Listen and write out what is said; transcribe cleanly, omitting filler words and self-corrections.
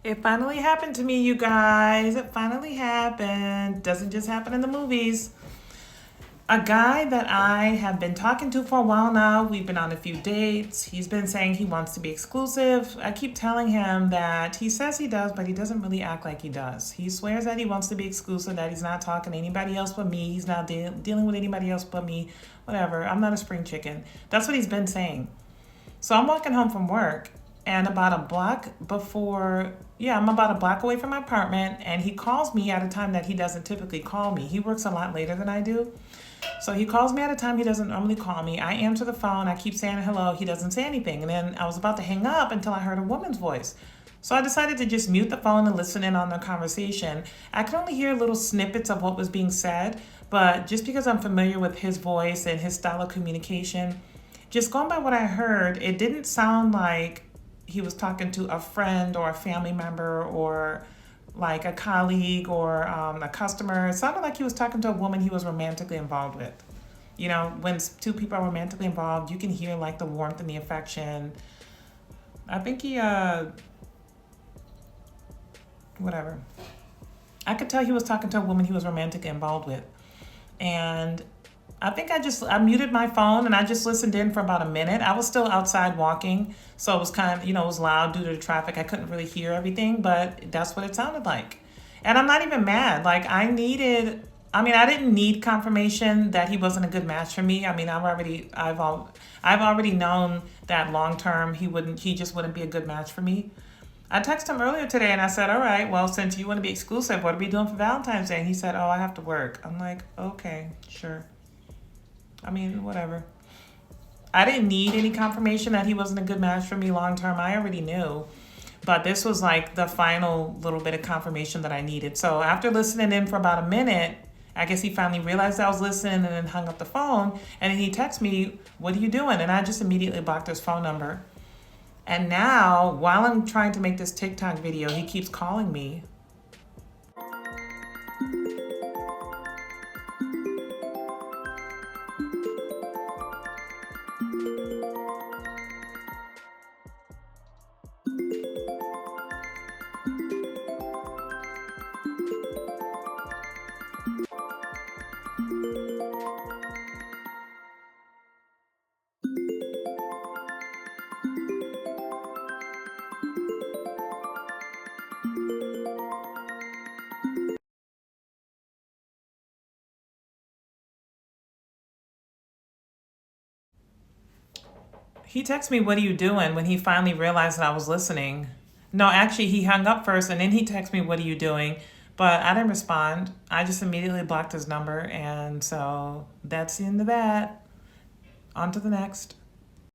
It finally happened to me, you guys. It finally happened. Doesn't just happen in the movies. A guy that I have been talking to for a while now, we've been on a few dates. He's been saying he wants to be exclusive. I keep telling him that he says he does, but he doesn't really act like he does. He swears that he wants to be exclusive, that he's not talking to anybody else but me. He's not dealing with anybody else but me. Whatever. I'm not a spring chicken. That's what he's been saying. So I'm walking home from work, and I'm about a block away from my apartment, and he calls me at a time that he doesn't typically call me. He works a lot later than I do. So he calls me at a time he doesn't normally call me. I answer the phone, I keep saying hello, he doesn't say anything. And then I was about to hang up until I heard a woman's voice. So I decided to just mute the phone and listen in on the conversation. I could only hear little snippets of what was being said, but just because I'm familiar with his voice and his style of communication, just going by what I heard, it didn't sound like he was talking to a friend or a family member or like a colleague or a customer. It sounded like he was talking to a woman he was romantically involved with. You know, when two people are romantically involved, you can hear like the warmth and the affection. I think whatever. I could tell he was talking to a woman he was romantically involved with. And I think I muted my phone and I just listened in for about a minute. I was still outside walking, so it was kind of, it was loud due to the traffic. I couldn't really hear everything, but that's what it sounded like. And I'm not even mad. Like I didn't need confirmation that he wasn't a good match for me. I mean, I've already known that long term he just wouldn't be a good match for me. I texted him earlier today and I said, all right, well, since you want to be exclusive, what are we doing for Valentine's Day? And he said, oh, I have to work. I'm like, okay, sure. I mean, whatever. I didn't need any confirmation that he wasn't a good match for me long term. I already knew. But this was like the final little bit of confirmation that I needed. So after listening in for about a minute, I guess he finally realized I was listening and then hung up the phone. And then he texted me, what are you doing? And I just immediately blocked his phone number. And now, while I'm trying to make this TikTok video, he keeps calling me. He texted me, what are you doing? When he finally realized that I was listening. No, actually, he hung up first and then he texted me, what are you doing? But I didn't respond. I just immediately blocked his number. And so that's the end of that. On to the next.